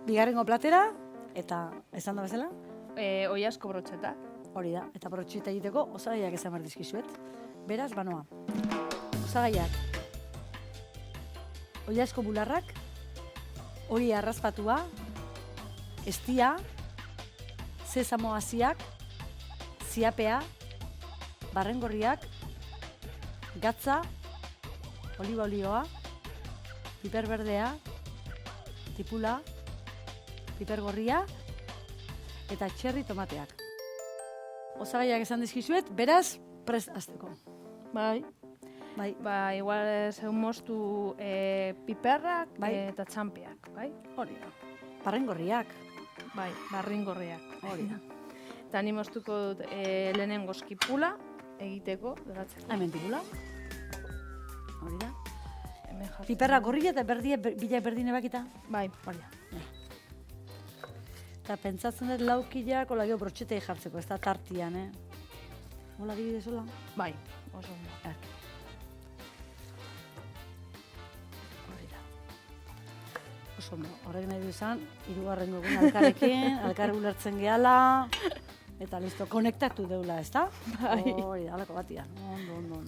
Bigarrengo platera, eta esan da bezala, Oiazko brotxetak. hori da, eta brotxeta egiteko osagaiak esan behar dizkizuet. Beraz, banoa. Osagaiak. Oiazko bularrak, hori arrazpatua, estia, sesamo hasiak, ziapea, barrengorriak, gatza, oliba olioa, piper berdea, tipula, piper gorria eta txerri tomateak. Osagaiak esan dizkizuet, beraz, prest hasteko. Bai. Bai, Ba, igual zeun moztu piperrak Bai. eta txampiak, bai? hori da. Barrengorriak, Bai, barringorriak. hori da. Eta ni moztuko dut lehenengo skipula egiteko, begatzeko. Hemen tipula. Hori da. Hemen jartzen Piperra dut. gorria eta berdia, bila berdine bakita. Bai, Hori da. Eta pentsatzen dut laukiak, hola gero brotxetei jartzeko, ez da tartian, Hola dibidez, hola? bai, oso ondo. Hori da. Oso ondo, horrek nahi du izan, hirugarrengo egun alkarrekin, alkarre ulertzen gehala, eta listo, konektatu deula, ez da? Bai. Hori da, halako batian. Ondo.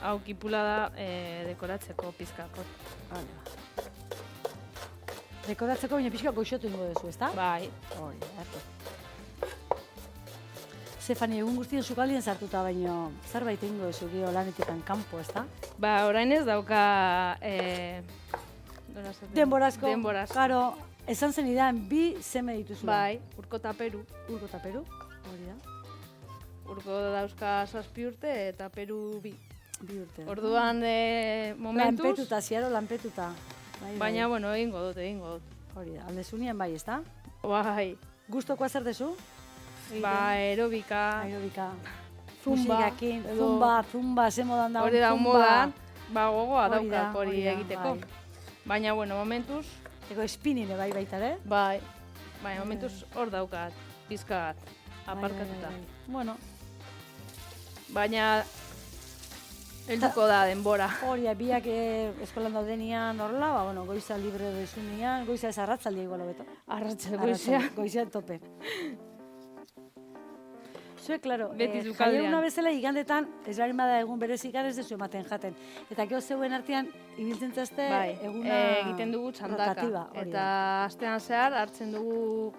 Hau kipula da dekoratzeko pizkakot. Hala. Dekoratzeko baina pixka goxotu ingo duzu, ez da? Bai, Hori da, Zefani, egun guztien sukaldien sartuta, baino zerbait ingo duzu gio lanetikan kanpo, ez da? ba, orain ez dauka nola esaten? Denborazko. Denborazko. Karo, esan zen idan, bi seme dituzu. Bai, urko eta peru. Urko eta Peru, hori da. Urko dauzka 7 urte eta peru 2. Bi urte. Orduan momentuz, Lanpetuta, ziaro lanpetuta. Bai, baina, bueno, egingo dut. Hori da, aldezunien bai, ez da? Bai, Gustokoa zer dezu? ba, aerobika, Aerobika. Zumba, Musikakin, edo- zumba, ze modan daun, hori da zumba. modan, ba, gogoa Hori da, daukak hori hori da, egiteko. bai. Baina, bueno, momentuz, Ego espinine bai baita, ere? bai, momentuz hor daukat, pizka bat, Bai, aparkatuta. bai. Bueno, Baina, helduko da denbora. hori da, biak eskolan daudenian horrela, ba, bueno, goiza libre dezunean, goiza ez arratzaldia igual hobeto. Arratxal goizea. Goizea tope. Zue, klaro, Beti sukaldean. jaieguna bezala igandetan, ez bari bada egun berezikan ez dezu ematen jaten. Eta gero zeuen artean, ibiltzen zazte Bai, eguna egiten dugu txandaka. rotatiba, hori Eta da. astean zehar hartzen dugu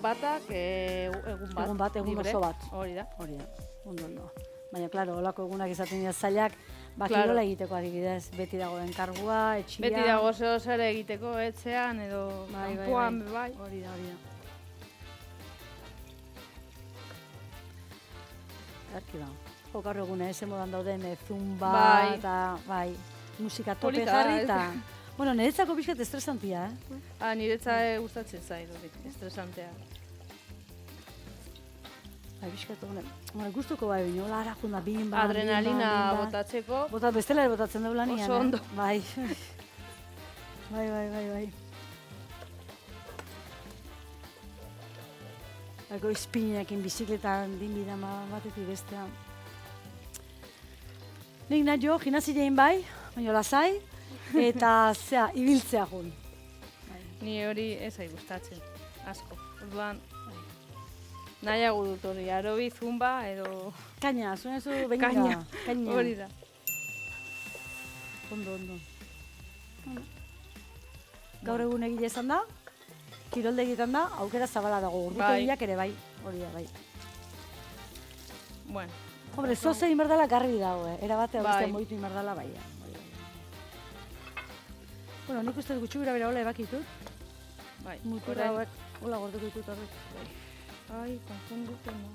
batak egun bat. Egun bat, egun libre. oso bat. Hori da. Hori da, ondo. Baina, klaro, holako egunak izaten dira zailak, ba, Claro. kirola egiteko adibidez, beti dago enkargua, etxia. Beti dago zeo zer egiteko etxean edo Bai, kanpoan bai. Hori da. Erki da. Jo, gaur egune, eze modan dauden zumba, Bai. eta bai, musika tope Polita da, jarri, ez? eta... Bueno, niretzako pixkat estresantia, Niretza gustatzen zait hori, estresantea. Bai, pixkat, bueno, gustuko bai, bine, hola ara junda, bin bat, Adrenalina botatzeko. Bota, bestela ere botatzen dugu lanian, Oso ondo. Bai. bai. Ego izpinekin bizikletan dinbida batetik bestea. Nik nahi jo, gimnazilein bai, baina lasai, eta zea, ibiltzea jun. Ni hori ez zait gustatzen, asko. Orduan, nahiago dut hori, aerobi, zumba edo Kaina, zuen zu, benga. kaina. Hori da. Ondo. Gaur egun egile esan da, kiroldegitan da, aukera zabala dago, urbutegiak ere bai, hori da, bai. Bueno, Hombre, zoze inberdala garbi dago, era bate hau Bai. beste moitu inberdala bai. Bueno, nik uste gutxi bera hola ebakitut, bai. mutura hauek, hola gorduko ditut horrek. Ai, konfunduko no.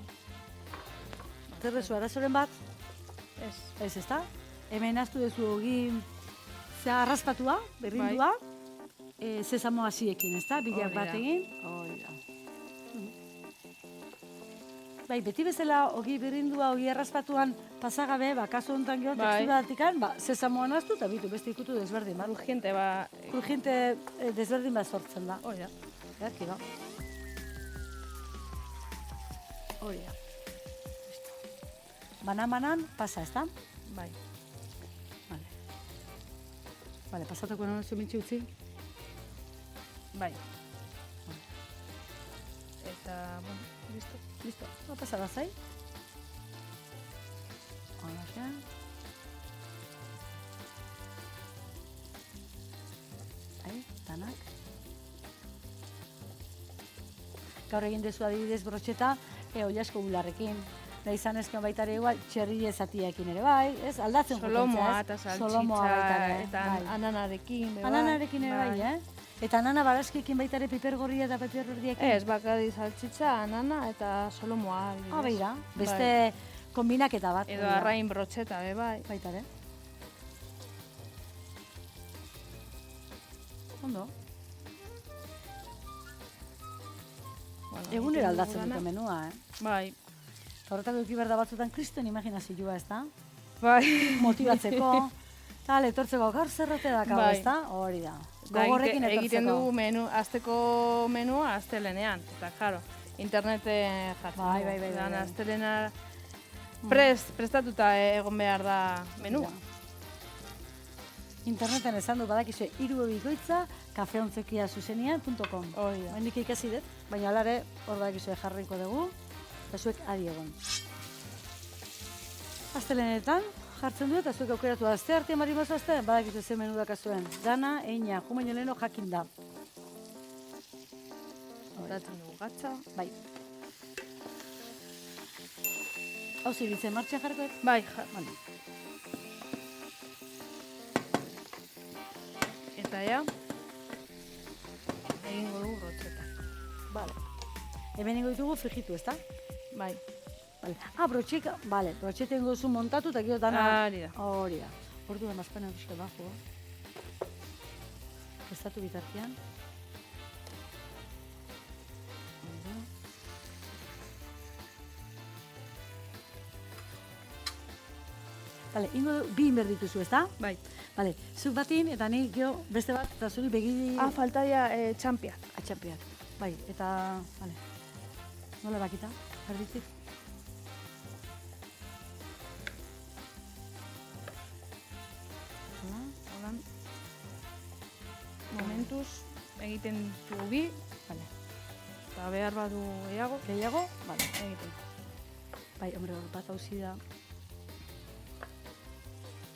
Zer dezu, arazoren bat? Ez. Ez, ezta? Hemen aztu dezu egin, zea arraspatua, berrindua, sesamo hasiekin, ezta? Bilak Hori da. bat egin. Hori da. Bai, beti bezala ogi berrindua, ogi arraspatuan pasagabe, ba, kasu honetan gero Bai. teksturatikan, ba, sesamoan aztu eta bitu beste ikutu desberdin bat. Urgente ba, Urgente desberdin bat sortzen da. hori da. Erki da. Hori da. Banan pasa, ezta? Bai. Vale. Bale, pasatuko non zumitxi utzi. Bai. Eta, bueno, listo. Listo, pasa bazai. Hola, danak. Gaur egin dezu adibidez brotxeta, oilasko bularrekin. Da izan ezken baita ere igual, txerri ezatiakin ere bai, ez? Aldatzen Solomoa eta saltxitza eta bai. ananarekin. Ananarekin ere bai, Eta anana barazkiekin baita ere piper gorria eta piper berdiekin? Ez, bakari saltxitza, anana eta solomoa. Beira, beste kombinaketa bat. Edo arrain brotxeta, bai. Baita ere. Ondo. Egunera aldatzen dute menua, Bai. Horretako eki berda batzutan kriston imaginazioa, ez da? Bai. Motibatzeko, tal, etortzeko gaur zerrote dakau, ez da? Hori da. Gogorrekin etortzeko. Egiten dugu azteko menua astelenean. Eta, jaro, interneten jartzen dugu. Dan astelena prestatuta egon behar da menua. Interneten esan du badakizue irubikoitza kafeontzekiazuzenian.com. Hori da. Hendik ikasi dut, baina alare hor badakizue jarriko dugu. Eta zuek adi egon. Astelenetan jartzen du eta zuek aukeratu azte arte marimoz azte, badakizu ze menu dakazuen. Dana, eina, jumaino leheno jakin da. Horatzen dugu gatza. Bai. Hau ziritzen martxan jarkoet? Bai, Bale. Eta ja, egingo dugu brotxeta. Bale. Hemen ingo ditugu frijitu, ezta? Bai. Vale. Brotxeka, bale, brotxeta ingo duzu montatu eta gero dana... Hori da. Hori da. Ordu da mazpanean pixka bajo. Prestatu bitartean. Bale, ingo bi inber dituzu, ezta? Bai. Bale, zuk batin eta nik gero beste bat eta zuri begiri... Faltaia txampiak. Atxampiak. Bai, eta... Bale. Nola bakita? Erditik? Holan, momentuz egiten dugu bi. Bale. Eta behar badu gehiago. Gehiago? Bale. Egiten. Bai, hombre, bat hauzi da.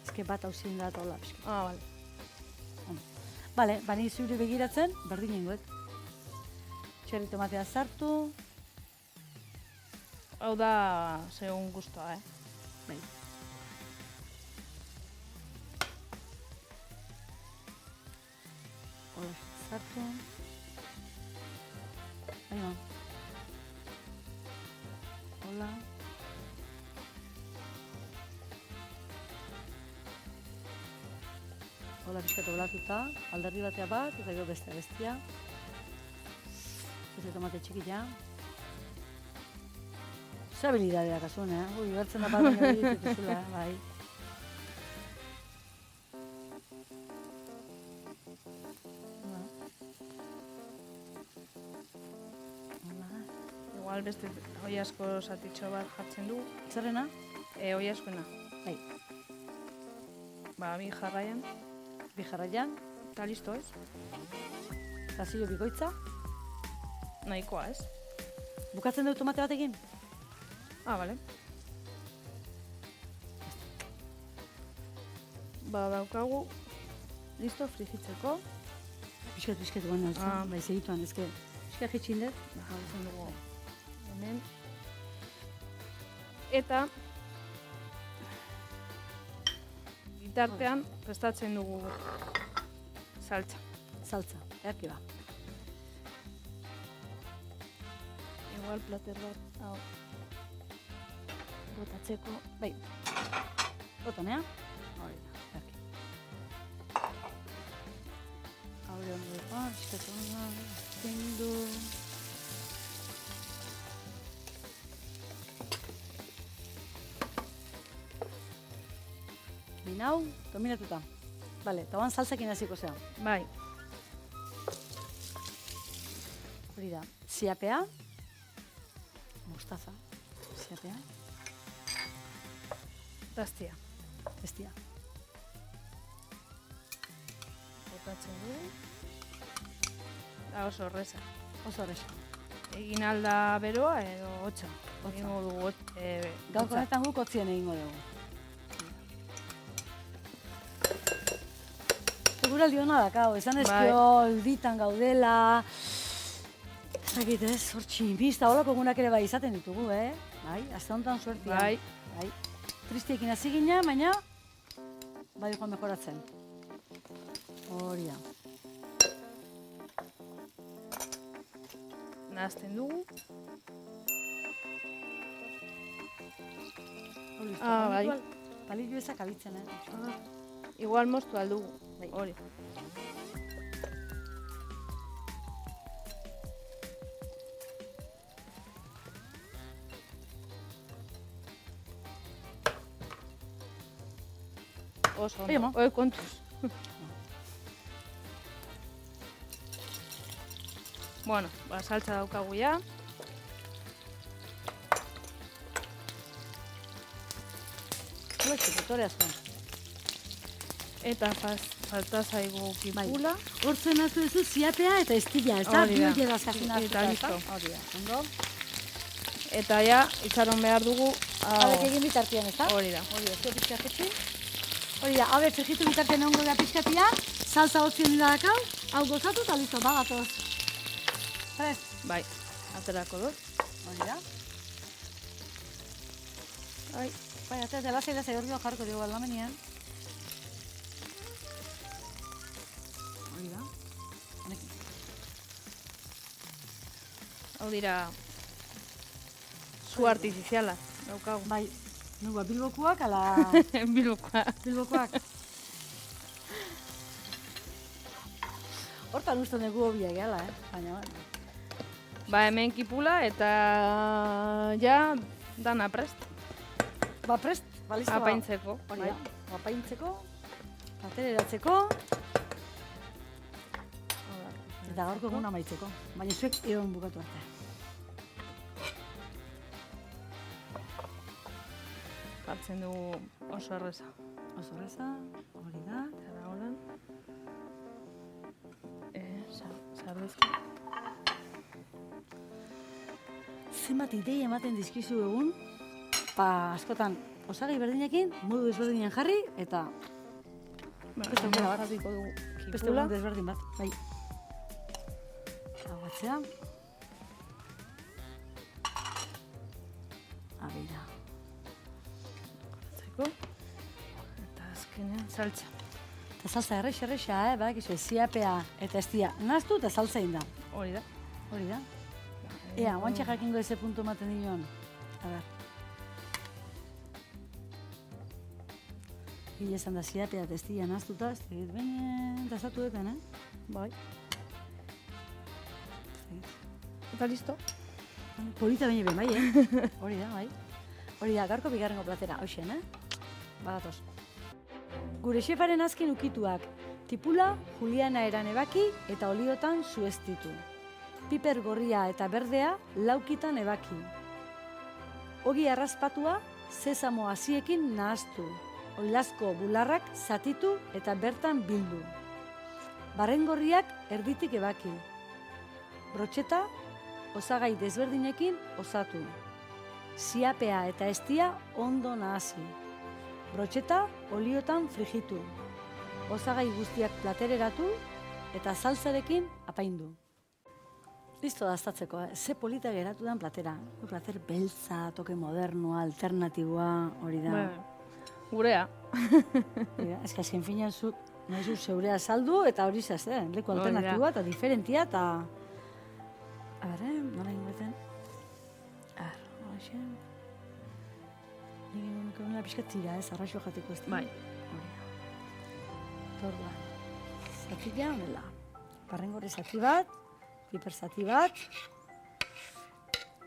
Ezke bat hauzien da eta hola pixka. Bale. Bale, bani zuri begiratzen, berdin ingoet. Txerri tomatea sartu. Hau da, segun guztua, Bai. Hola, sartu. Baina. Hola. Hola, pixkatu blatuta. Alderdi batea bat, eta gero bestia. Ez tomate txikia. Ze habilidadea kasun, Ui, bertzen da bat baina dituzula, bai. Igual beste oiasko zatitxo bat jartzen du. Zerrena? Oiaskoena. Bai. Bi jarraian. Bi jarraian. Eta listo, ez? Zazio bikoitza. Nahikoa, ez? Bukatzen dut tomate batekin? Bale. Daukagu, listo, frijitzeko. Piskat, baina, bai, segituan, ezke. Piskat jetxin dut. Jartzen dugu hemen. Eta bitartean prestatzen dugu saltza. Saltza, erki ba. Igual plater bat, hau, botatzeko. Bai. Botanea? Hori da, erki. Haure ondo dut, piskat ondo, zendu. Binau, dominatuta. Bale, eta oan saltzakin hasiko zea. Bai. Hori da, ziapea, mostaza, ziapea, Daztia. bestia. Botatzen dugu. Da oso horreza. Oso horreza. Egin alda beroa edo hotza. Egingo dugu Gaurko honetan guk hotzien egingo dugu. Eguraldi hona dakau, esan ezkio alditan gaudela. Ezakit ez, hortxi, bizta holako egunak ere bai izaten ditugu, Bai, azte honetan suertia. Bai. Tristiekin hasi gina, baina bai joan mejoratzen. Hori da. Nahazten dugu. Bai. Palillo ezak abitzen, Igual moztu aldugu. Hori. Oso ondo. Hoi kontuz. Bueno, saltza daukagu ja. Dotore asko. Eta falta zaigu kipula. Hortzen hartu duzu ziapea eta estila, ez da? Hori da. Bi hartzen Eta listo. Hori da, ondo. Eta ja, itxaron behar dugu. Habek egin bitartian, ez da? Hori da. Hori da, zio pixkatzetxe. Hori da, habe, frijitu bitartian egongo da pixkatia, salsa hotzien dira dakau, hau gozatu eta listo, bagatoz. Prest. Bai, aterako dut. Hori da. Bai, atea, lasai hori jarko dugu aldamenean. Hori da. Hau dira su artifiziala daukagu. Bai, nua bilbokuak, ala... Bilbokuak. Hortan uste dugu hobia gehala, baina... Ba, hemen kipula eta ja dana prest. Ba, prest, listo. Apaintzeko. Hori da, apaintzeko, atereratzeko. Eta gaurko egun amaitzeko, baina zuek egon bukatu arte. Jartzen dugu oso erreza. Oso erreza, hori da. Eta holan. Sarduzko. Zenbat idei ematen dizkizu egun, askotan osagai berdinekin, modu desberdinen jarri, eta beste aukera bat. Jarriko dugu Beste kipula. egun desberdin bat, bai. Aguatzea. Abira. Jartzeko. Eta azkenean saltza. Eta salsa errexa, badakizu, ziapea eta estia nahaztu eta salsa egin da. Hori da. Hori da. Ea, guantxe jakingo eze puntu ematen dioan. A ber. Hile esan da ziapea eta estia nahaztuta, ez tegit behin tasatu duten, Bai. Eta listo. Polita baina ben, bai, Hori da, bai. Hori da, gaurko bigarrengo platera, hoxen, Badatoz. Gure xefaren azken ukituak, tipula, juliana eran ebaki eta oliotan zuestitu. Piper gorria eta berdea laukitan ebaki. Ogi arrazpatua, sesamo hasiekin nahaztu. Oilazko bularrak zatitu eta bertan bildu. Barren gorriak erditik ebaki. Brotxeta, osagai desberdinekin osatu. Ziapea eta estia ondo nahasi. Brotxeta oliotan frijitu. Osagai guztiak platereratu eta salsarekin apaindu. Listo daztatzeko, ze polita geratu den platera. Plater beltza, toke modernoa, alternatiboa, hori da. Gurea. Ez que azken finean zuk nahi zu zeurea saldu eta hori zaz, leku alternatiboa eta diferentia eta... A ber, nola ingureten? A ber, hoxe... Nik ingo nuke pixka tira, arraxo jateko ez dira. Bai. Torba. Zatia honela. Barrengorri zati bat, piper zati bat,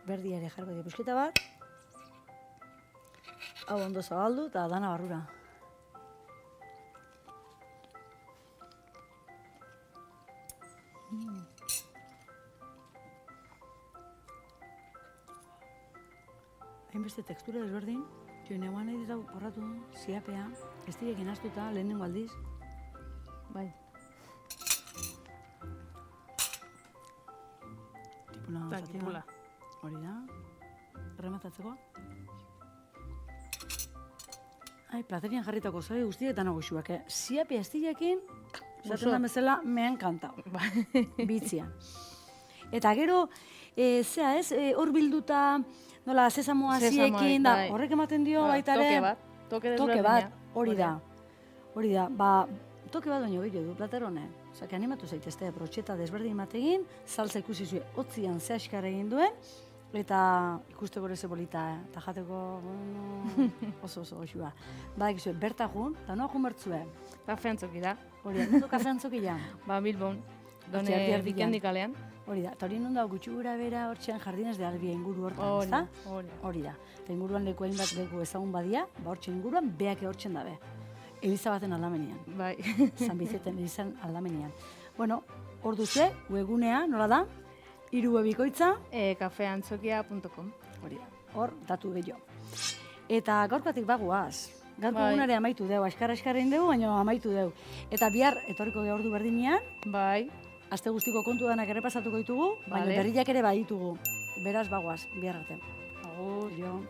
berdia ere jarko dira pusketa bat, hau ondo zabaldu eta dana barrura. Hainbeste tekstura desberdin, jo neguan nahi dira porratu, ziapea, ez direkin astuta, lehenengo aldiz. Bai. tipula Eta zati bat. tipula. Hori da. Rematatzeko. Ai, platerian jarritako zabe guztiak eta nagoxuak, Ziapi astilekin, zaten da bezala, me encanta. Bitzian. Eta gero, zea ez, hor bilduta, nola, sesamo hasiekin, da, bai. horrek ematen dio baita ere. Toke bat. Toke Toke desberdina. bat, hori da. Hori da, ba, toke bat baino gehiago du plateronen. Osa, animatu zaitezte, brotxeta desberdin bategin, salsa ikusi zuen, otzian ze askar egin duen, eta ikusteko ere ze polita, eta jateko, bueno, oso goxua. Badak izue, berta jun, eta noa jun bertzue. Kafe antzokira. Hori da, nundo kafe antzokila. Ba, Bilbon. Hortxe, erdi Done erdian. Bikendikalean. Hori da, eta hori non da gutxi gura bera hortxean jardines de albia inguru hortan, ezta? Hori da. Eta inguruan leku hainbat leku ezagun badia, ba hortxe inguruan beak hortzen dabe. Eliza baten aldamenian. Bai. San Bizeten elizan aldamenian. Bueno, hor duze, webgunea, nola da? 3 webikoitza, Kafeantzokia.com. hori da, hor datu gehiago. Eta gaurkatik bagoaz. Gaurko Bai. egunare amaitu deu, askar-askarrein deu, baina amaitu deu. Eta bihar etorriko gehi ordu berdinean, Bai. aste guztiko kontu danak errepasatuko ditugu, baina Vale. berriak ere baditugu. Beraz bagoaz, bihar arte. Agur. Jo.